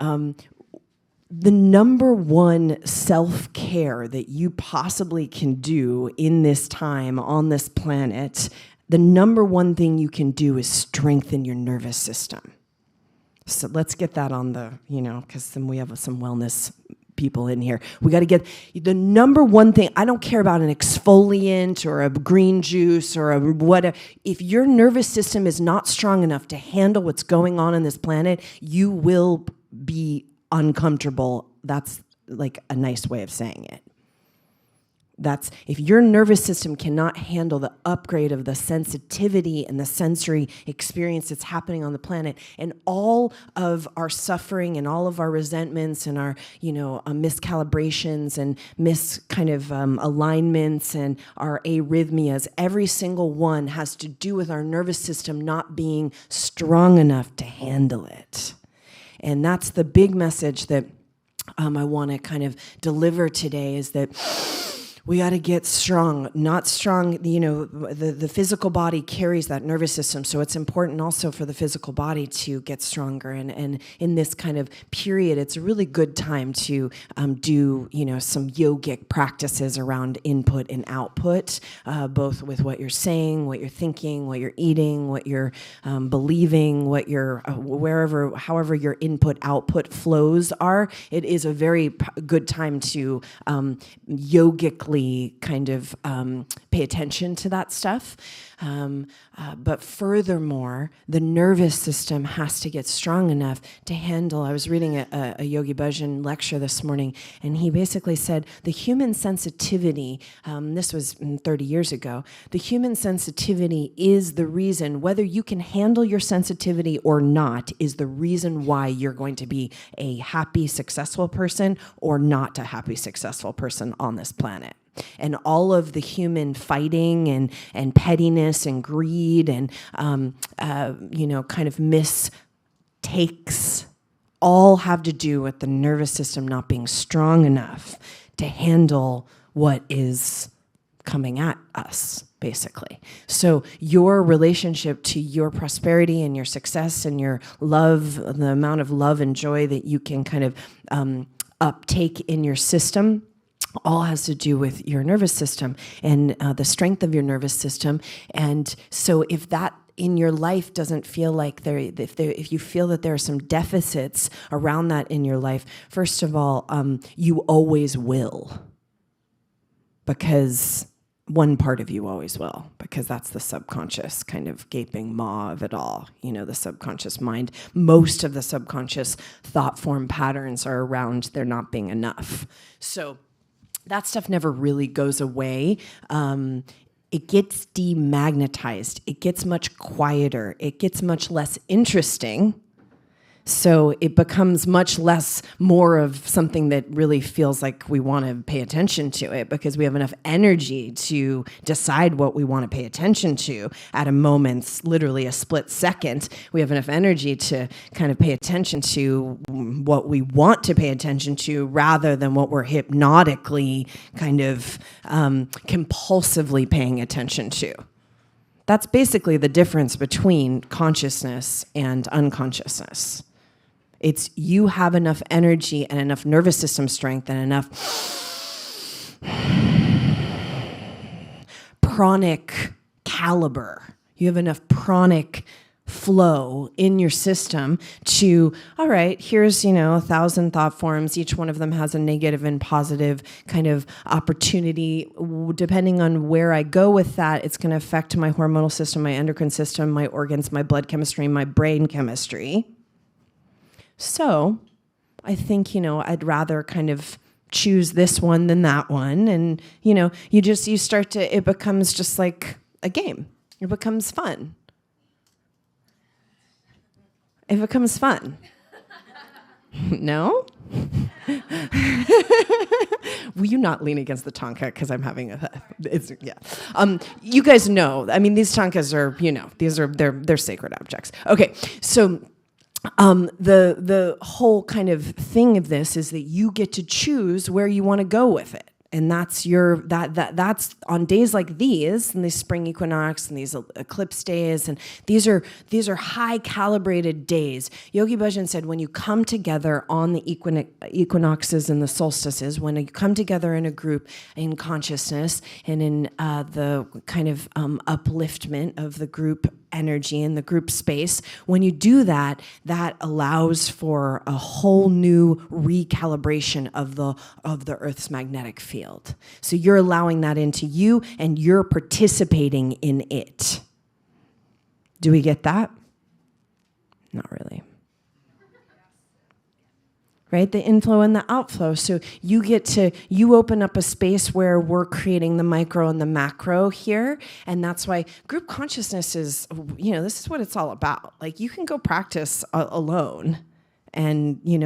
the number one self-care that you possibly can do in this time on this planet, the number one thing you can do is strengthen your nervous system. So let's get that on the, because then we have some wellness people in here. We got to get the number one thing. I don't care about an exfoliant or a green juice or a whatever. If your nervous system is not strong enough to handle what's going on this planet, you will be uncomfortable. That's like a nice way of saying it. That's if your nervous system cannot handle the upgrade of the sensitivity and the sensory experience that's happening on the planet, and all of our suffering and all of our resentments and our, miscalibrations and alignments and our arrhythmias, every single one has to do with our nervous system not being strong enough to handle it. And that's the big message that I want to kind of deliver today, is that we got to get strong, not strong. The physical body carries that nervous system, so it's important also for the physical body to get stronger. And in this kind of period, it's a really good time to do some yogic practices around input and output, both with what you're saying, what you're thinking, what you're eating, what you're believing, what you're however your input output flows are. It is a very good time to yogically kind of pay attention to that stuff. But furthermore, the nervous system has to get strong enough to handle. I was reading a Yogi Bhajan lecture this morning, and he basically said the human sensitivity, this was 30 years ago, the human sensitivity is the reason, whether you can handle your sensitivity or not, is the reason why you're going to be a happy, successful person or not a happy, successful person on this planet. And all of the human fighting and pettiness and greed and, kind of mistakes all have to do with the nervous system not being strong enough to handle what is coming at us, basically. So your relationship to your prosperity and your success and your love, the amount of love and joy that you can kind of uptake in your system, all has to do with your nervous system and the strength of your nervous system. And so if that in your life doesn't feel like if you feel that there are some deficits around that in your life, first of all, you always will. Because one part of you always will, because that's the subconscious kind of gaping maw of it all, the subconscious mind. Most of the subconscious thought form patterns are around there not being enough. So that stuff never really goes away. It gets demagnetized. It gets much quieter. It gets much less interesting. So it becomes much less more of something that really feels like we want to pay attention to it, because we have enough energy to decide what we want to pay attention to at a moment's, literally a split second. We have enough energy to kind of pay attention to what we want to pay attention to rather than what we're hypnotically kind of compulsively paying attention to. That's basically the difference between consciousness and unconsciousness. It's you have enough energy and enough nervous system strength and enough pranic caliber. You have enough pranic flow in your system to, all right, here's, 1,000 thought forms. Each one of them has a negative and positive kind of opportunity. Depending on where I go with that, it's going to affect my hormonal system, my endocrine system, my organs, my blood chemistry, my brain chemistry. So I think, I'd rather kind of choose this one than that one. And, you start to, it becomes just like a game. It becomes fun. It becomes fun. No? Will you not lean against the Tonka? Because I'm having you guys know. I mean, these Tonkas are, they're sacred objects. Okay, so the whole kind of thing of this is that you get to choose where you want to go with it. And that's that's on days like these, and these spring equinox and these eclipse days, and these are high calibrated days. Yogi Bhajan said, when you come together on the equinoxes and the solstices, when you come together in a group in consciousness and in the kind of upliftment of the group energy in the group space, when you do that, that allows for a whole new recalibration of the Earth's magnetic field. So you're allowing that into you, and you're participating in it. Do we get that? Not really. Right? The inflow and the outflow. So you open up a space where we're creating the micro and the macro here. And that's why group consciousness is, this is what it's all about. Like, you can go practice alone, and, you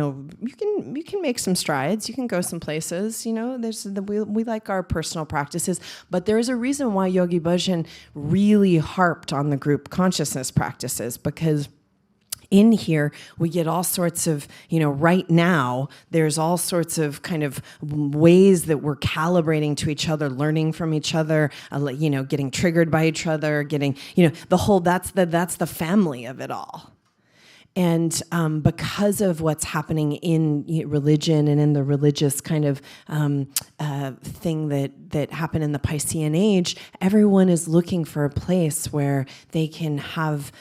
can make some strides. You can go some places, we like our personal practices, but there's a reason why Yogi Bhajan really harped on the group consciousness practices, because in here, we get all sorts of, right now, there's all sorts of kind of ways that we're calibrating to each other, learning from each other, getting triggered by each other, getting, the whole, that's the family of it all. And because of what's happening in religion and in the religious kind of thing that happened in the Piscean Age, everyone is looking for a place where they can have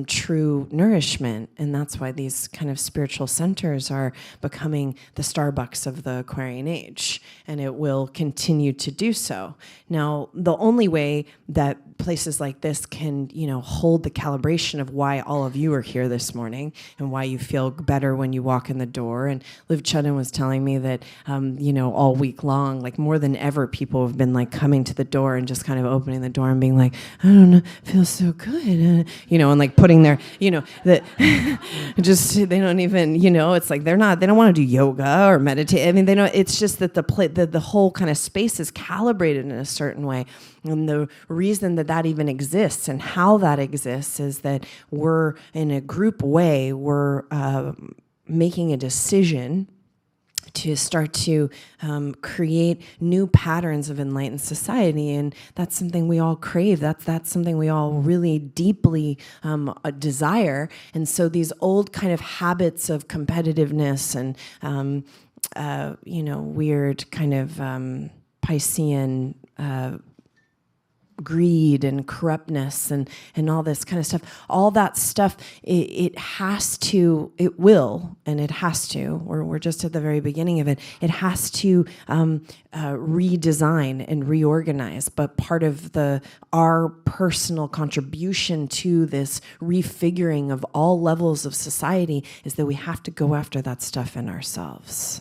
true nourishment. And that's why these kind of spiritual centers are becoming the Starbucks of the Aquarian Age. And it will continue to do so. Now, the only way that places like this can, hold the calibration of why all of you are here this morning and why you feel better when you walk in the door. And Liv Chudden was telling me that, all week long, like more than ever, people have been like coming to the door and just kind of opening the door and being like, I don't know, feels so good. And like putting their, that just, they don't even, it's like they don't want to do yoga or meditate. I mean, they don't, it's just that the whole kind of space is calibrated in a certain way. And the reason that even exists and how that exists is that we're, in a group way, we're making a decision to start to create new patterns of enlightened society. And that's something we all crave. That's something we all really deeply desire. And so these old kind of habits of competitiveness and, weird kind of Piscean greed and corruptness and all this kind of stuff, all that stuff, it will, we're just at the very beginning of it, it has to redesign and reorganize. But part of our personal contribution to this refiguring of all levels of society is that we have to go after that stuff in ourselves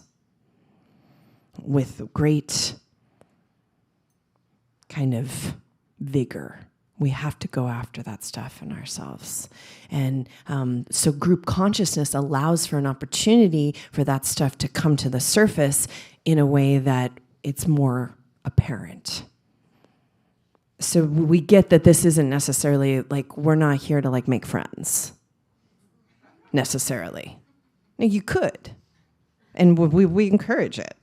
with great kind of vigor. We have to go after that stuff in ourselves. And so group consciousness allows for an opportunity for that stuff to come to the surface in a way that it's more apparent. So we get that this isn't necessarily like, we're not here to like make friends necessarily. Now, you could, and we encourage it.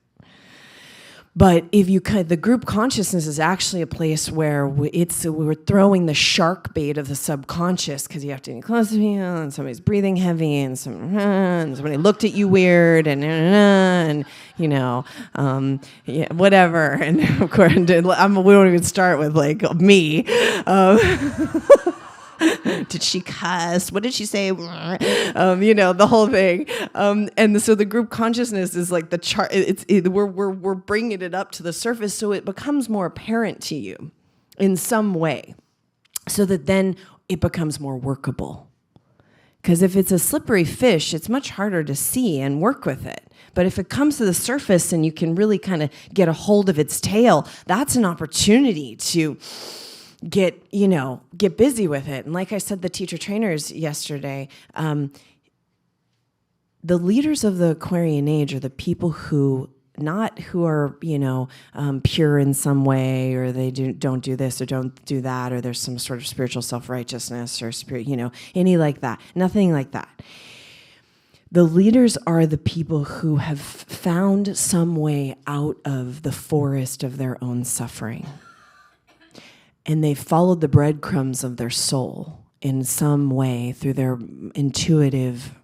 But if the group consciousness is actually a place where we're throwing the shark bait of the subconscious, because you have to get close to people, and somebody's breathing heavy, and somebody looked at you weird, and whatever. And of course, we don't even start with like me. Did she cuss? What did she say? The whole thing. And so the group consciousness is like the chart. We're bringing it up to the surface so it becomes more apparent to you in some way, so that then it becomes more workable. Because if it's a slippery fish, it's much harder to see and work with it. But if it comes to the surface and you can really kind of get a hold of its tail, that's an opportunity to get busy with it. And like I said, the teacher trainers yesterday, the leaders of the Aquarian Age are the people who are pure in some way, or they don't do this or don't do that, or there's some sort of spiritual self-righteousness or spirit, any like that. Nothing like that. The leaders are the people who have found some way out of the forest of their own suffering. And they followed the breadcrumbs of their soul in some way through their intuitive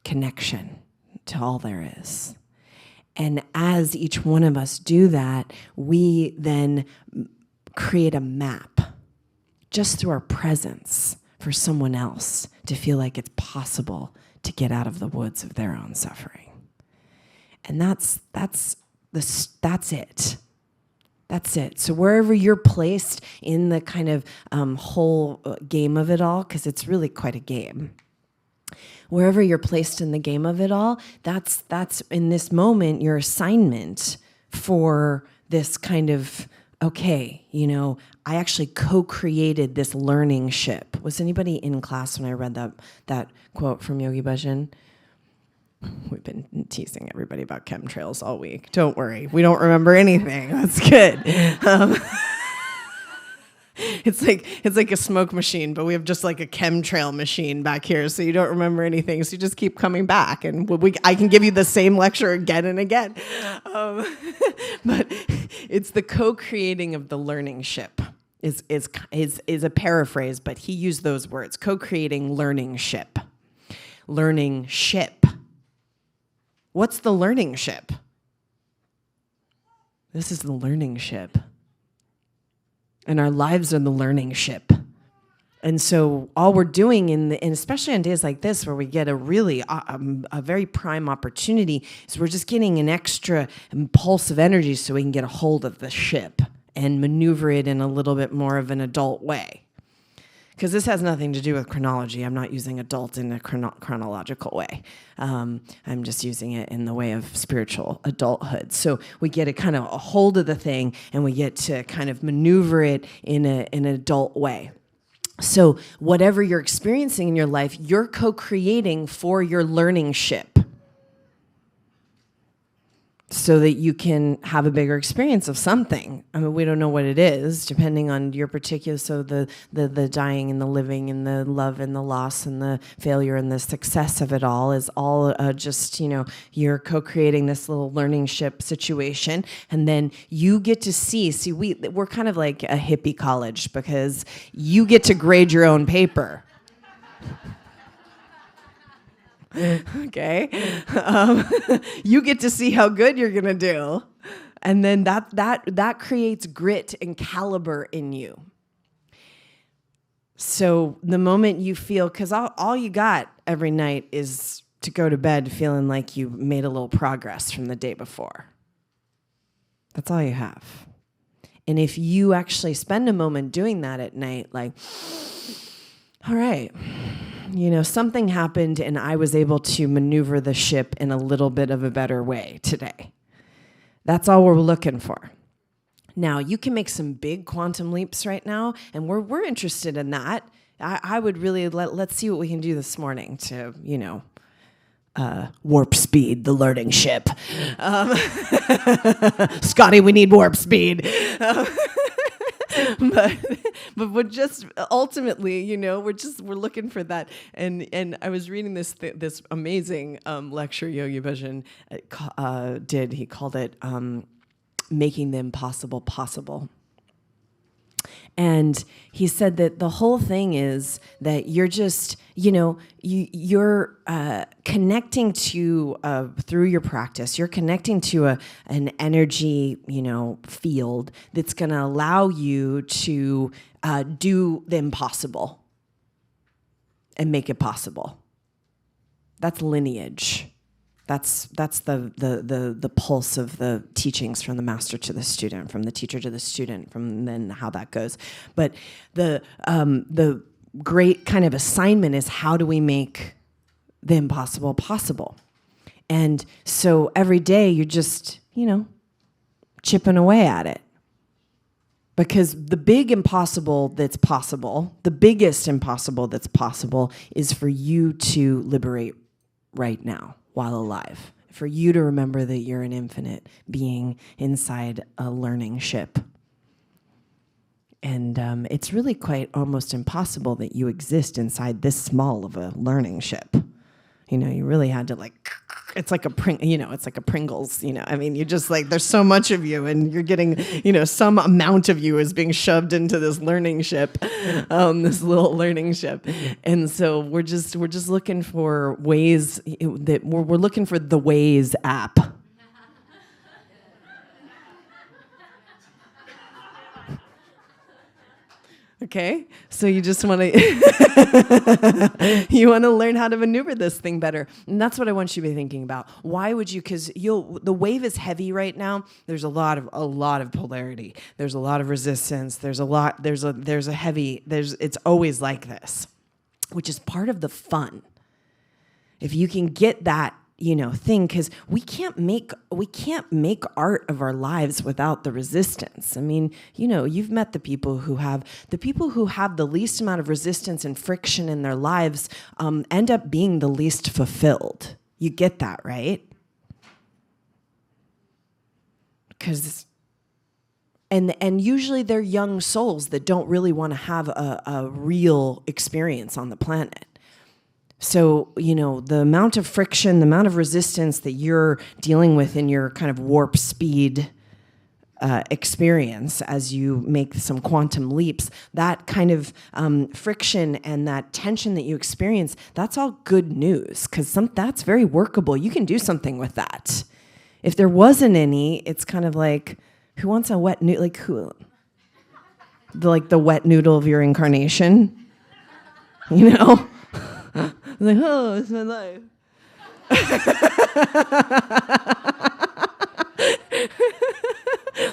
connection to all there is. And as each one of us do that, we then create a map just through our presence for someone else to feel like it's possible to get out of the woods of their own suffering. And that's it. That's it. So wherever you're placed in the kind of whole game of it all, because it's really quite a game, wherever you're placed in the game of it all, that's in this moment your assignment for this kind of, okay, I actually co-created this learning ship. Was anybody in class when I read that quote from Yogi Bhajan? We've been teasing everybody about chemtrails all week. Don't worry, we don't remember anything. That's good. It's like a smoke machine, but we have just like a chemtrail machine back here, so you don't remember anything. So you just keep coming back, and I can give you the same lecture again and again. But it's the co-creating of the learning ship. Is a paraphrase, but he used those words: co-creating learning ship. Learning ship. What's the learning ship? This is the learning ship. And our lives are the learning ship. And so all we're doing, and especially on days like this where we get a really, a very prime opportunity, is we're just getting an extra impulse of energy so we can get a hold of the ship and maneuver it in a little bit more of an adult way. Because this has nothing to do with chronology. I'm not using adult in a chronological way. I'm just using it in the way of spiritual adulthood. So we get a kind of a hold of the thing, and we get to kind of maneuver it in an adult way. So whatever you're experiencing in your life, you're co-creating for your learning ship, so that you can have a bigger experience of something. I mean, we don't know what it is, depending on your particular, so the dying and the living and the love and the loss and the failure and the success of it all is all just, you're co-creating this little learning ship situation. And then you get to see, we're kind of like a hippie college, because you get to grade your own paper. Okay, you get to see how good you're gonna do, and then that creates grit and caliber in you. So the moment you feel, because all you got every night is to go to bed feeling like you made a little progress from the day before. That's all you have. And if you actually spend a moment doing that at night, like, all right, something happened and I was able to maneuver the ship in a little bit of a better way today. That's all we're looking for. Now, you can make some big quantum leaps right now, and we're interested in that. I would really, let's see what we can do this morning to, warp speed, the learning ship. Scotty, we need warp speed. But we're just ultimately, we're looking for that. And I was reading this amazing lecture Yogi Bhajan did. He called it "Making the Impossible Possible." And he said that the whole thing is that you're just, you're connecting to, through your practice, you're connecting to an energy, field that's going to allow you to do the impossible and make it possible. That's lineage. That's the pulse of the teachings from the master to the student, from the teacher to the student, from then how that goes. But the great kind of assignment is, how do we make the impossible possible? And so every day you're just, chipping away at it. Because the big impossible that's possible, the biggest impossible that's possible, is for you to liberate right now, while alive, for you to remember that you're an infinite being inside a learning ship. And it's really quite almost impossible that you exist inside this small of a learning ship. You really had to it's like it's like a Pringles, I mean, you just there's so much of you and you're getting, some amount of you is being shoved into this learning ship, this little learning ship. And so we're just looking for ways that we're looking for the Waze app. Okay, so you just want to learn how to maneuver this thing better, and that's what I want you to be thinking about. Why would you? Because the wave is heavy right now. There's a lot of polarity. There's a lot of resistance. It's always like this, which is part of the fun. If you can get that thing, because we can't make art of our lives without the resistance. I mean, you've met the people who have the least amount of resistance and friction in their lives end up being the least fulfilled. You get that, right? Because and usually they're young souls that don't really want to have a real experience on the planet. So, the amount of friction, the amount of resistance that you're dealing with in your kind of warp speed experience as you make some quantum leaps, that kind of friction and that tension that you experience, that's all good news, because that's very workable. You can do something with that. If there wasn't any, it's kind of like, who wants a wet noodle? The wet noodle of your incarnation, oh, it's my life.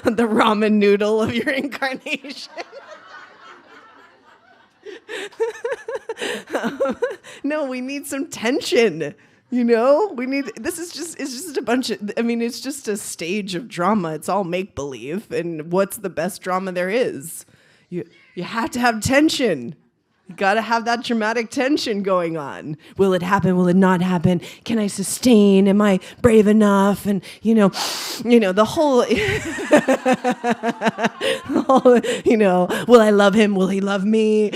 The ramen noodle of your incarnation. No, we need some tension. It's just a bunch of, it's just a stage of drama. It's all make-believe. And what's the best drama there is? You have to have tension. You got to have that dramatic tension going on. Will it happen? Will it not happen? Can I sustain? Am I brave enough? And, the whole, will I love him? Will he love me?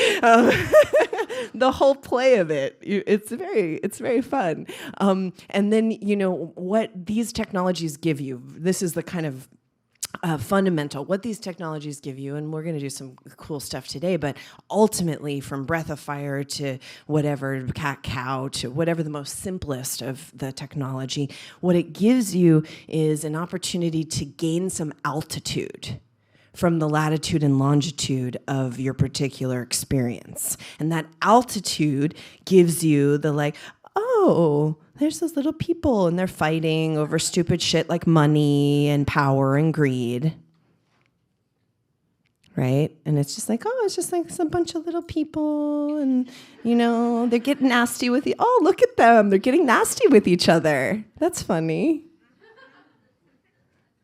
The whole play of it. It's very fun. And then, what these technologies give you, this is the kind of fundamental, what these technologies give you, and we're going to do some cool stuff today, but ultimately from breath of fire to whatever, cat-cow to whatever the most simplest of the technology, what it gives you is an opportunity to gain some altitude from the latitude and longitude of your particular experience. And that altitude gives you the oh, there's those little people and they're fighting over stupid shit like money and power and greed. Right? And it's just it's just some bunch of little people and, they're getting nasty with you. Oh, look at them. They're getting nasty with each other. That's funny.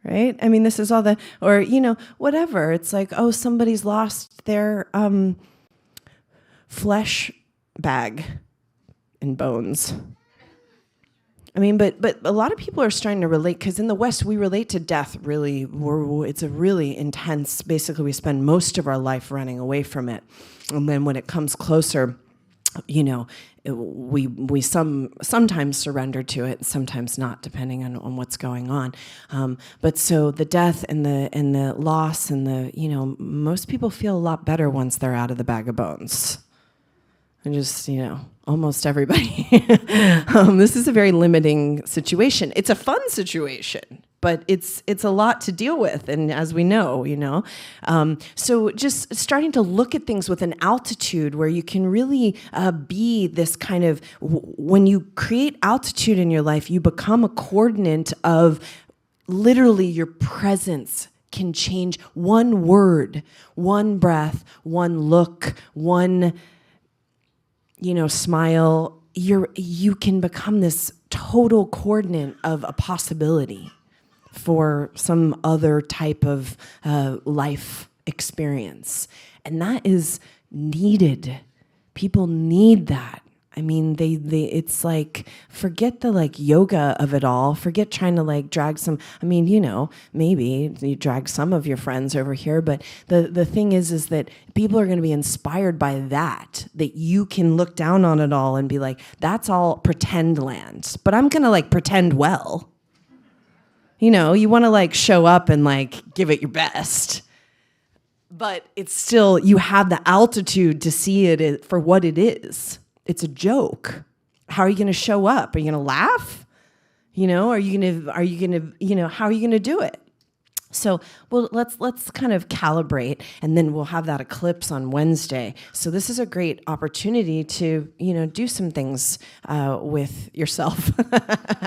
Right? This is all whatever. It's somebody's lost their flesh bag and bones. But a lot of people are starting to relate, because in the West, we relate to death really, it's a really intense, basically we spend most of our life running away from it. And then when it comes closer, we sometimes surrender to it, sometimes not, depending on what's going on. But so the death and the loss and most people feel a lot better once they're out of the bag of bones. And just, almost everybody. This is a very limiting situation. It's a fun situation, but it's a lot to deal with. And as we know, so just starting to look at things with an altitude where you can really be this kind of, when you create altitude in your life, you become a coordinate of literally your presence can change one word, one breath, one look, one smile. You can become this total coordinate of a possibility for some other type of life experience. And that is needed. People need that. I mean, it's like, forget the like yoga of it all. Forget trying to like drag some, I mean, maybe you drag some of your friends over here, but the thing is that people are going to be inspired by that you can look down on it all and be like, that's all pretend land, but I'm going to like pretend well. You want to like show up and like give it your best. But it's still, you have the altitude to see it for what it is. It's a joke. How are you going to show up? Are you going to laugh? Are you going to, how are you going to do it? So, well, let's kind of calibrate, and then we'll have that eclipse on Wednesday. So this is a great opportunity to, do some things with yourself